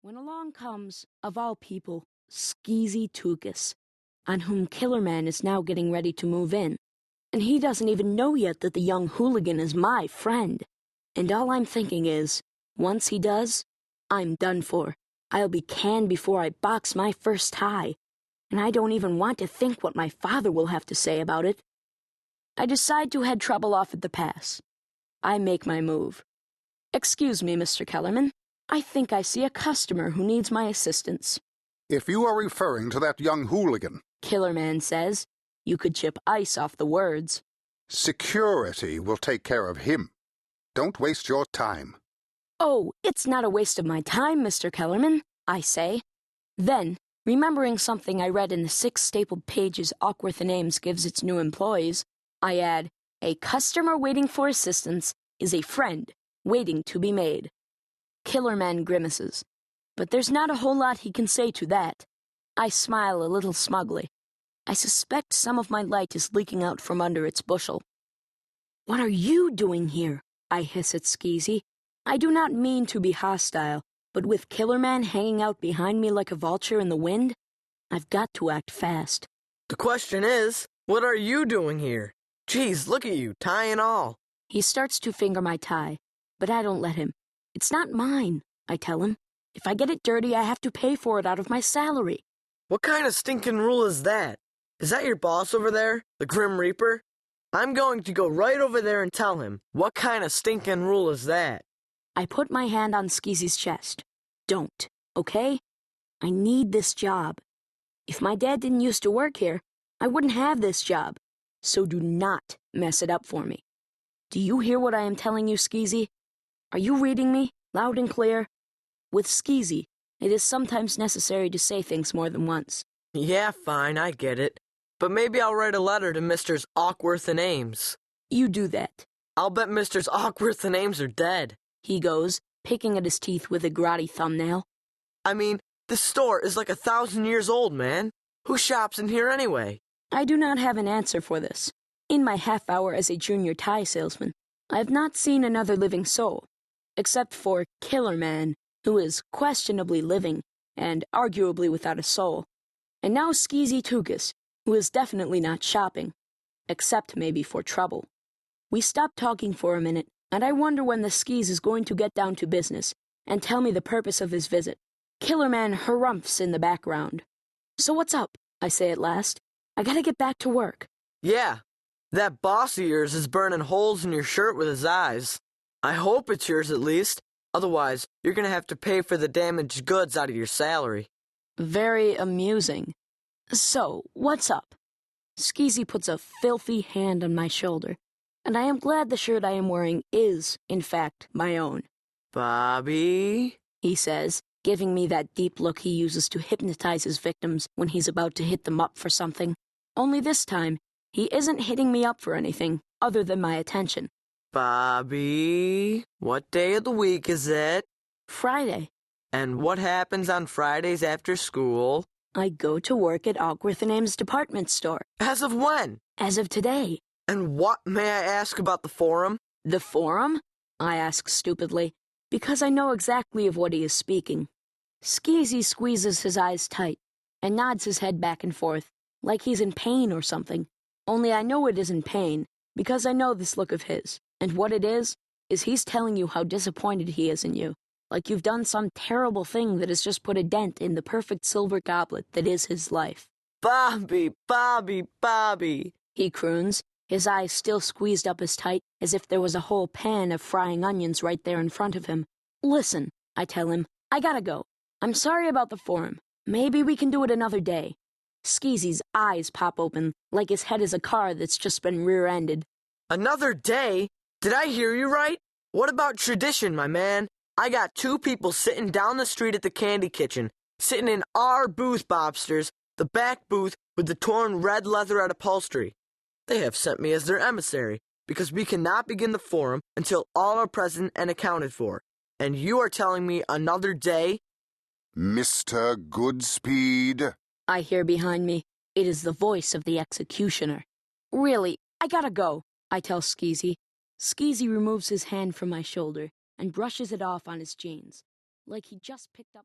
when along comes, of all people, Skeezy Tukas, on whom Killerman is now getting ready to move in. And he doesn't even know yet that the young hooligan is my friend. And all I'm thinking is, once he does, I'm done for. I'll be canned before I box my first tie. And I don't even want to think what my father will have to say about it. I decide to head trouble off at the pass. I make my move. Excuse me, Mr. Kellerman. I think I see a customer who needs my assistance. If you are referring to that young hooligan, Killerman says. You could chip ice off the words. Security will take care of him. Don't waste your time. Oh, it's not a waste of my time, Mr. Kellerman, I say. Then, remembering something I read in the 6 stapled pages Awkworth and Ames gives its new employees, I add, a customer waiting for assistance is a friend waiting to be made. Killerman grimaces, but there's not a whole lot he can say to that. I smile a little smugly. I suspect some of my light is leaking out from under its bushel. What are you doing here? I hiss at Skeezy. I do not mean to be hostile, but with Killerman hanging out behind me like a vulture in the wind, I've got to act fast. The question is, what are you doing here? Geez, look at you, tie and all. He starts to finger my tie, but I don't let him. It's not mine, I tell him. If I get it dirty, I have to pay for it out of my salary. What kind of stinking rule is that? Is that your boss over there, the Grim Reaper? I'm going to go right over there and tell him. What kind of stinking rule is that? I put my hand on Skeezy's chest. Don't, okay? I need this job. If my dad didn't used to work here, I wouldn't have this job. So do not mess it up for me. Do you hear what I am telling you, Skeezy? Are you reading me, loud and clear? With Skeezy, it is sometimes necessary to say things more than once. Yeah, fine, I get it. But maybe I'll write a letter to Misters Awkworth and Ames. You do that. I'll bet Misters Awkworth and Ames are dead. He goes, picking at his teeth with a grotty thumbnail. I mean, this store is like 1,000 years old, man. Who shops in here anyway? I do not have an answer for this. In my half hour as a junior tie salesman, I have not seen another living soul, except for Killerman, who is questionably living and arguably without a soul, and now Skeezy Tukas, who is definitely not shopping, except maybe for trouble. We stop talking for a minute, and I wonder when the Skeez is going to get down to business and tell me the purpose of his visit. Killerman harumphs in the background. So what's up? I say at last. I gotta get back to work. Yeah, that boss of yours is burning holes in your shirt with his eyes. I hope it's yours at least. Otherwise, you're gonna have to pay for the damaged goods out of your salary. Very amusing. So, what's up? Skeezy puts a filthy hand on my shoulder, and I am glad the shirt I am wearing is, in fact, my own. Bobby, he says, giving me that deep look he uses to hypnotize his victims when he's about to hit them up for something. Only this time, he isn't hitting me up for anything other than my attention. Bobby, what day of the week is it? Friday. And what happens on Fridays after school? I go to work at Awkworth and Ames department store. As of when? As of today. And what, may I ask, about the forum? The forum? I ask stupidly, because I know exactly of what he is speaking. Skeezy squeezes his eyes tight and nods his head back and forth, like he's in pain or something. Only I know it isn't pain, because I know this look of his. And what it is he's telling you how disappointed he is in you. Like you've done some terrible thing that has just put a dent in the perfect silver goblet that is his life. Bobby, Bobby, Bobby, he croons, his eyes still squeezed up as tight as if there was a whole pan of frying onions right there in front of him. Listen, I tell him, I gotta go. I'm sorry about the forum. Maybe we can do it another day. Skeezy's eyes pop open like his head is a car that's just been rear-ended. Another day? Did I hear you right? What about tradition, my man? I got 2 people sitting down the street at the candy kitchen, sitting in our booth, Bobsters, the back booth with the torn red leatherette upholstery. They have sent me as their emissary, because we cannot begin the forum until all are present and accounted for. And you are telling me another day? Mr. Goodspeed, I hear behind me. It is the voice of the executioner. Really, I gotta go, I tell Skeezy. Skeezy removes his hand from my shoulder and brushes it off on his jeans, like he just picked up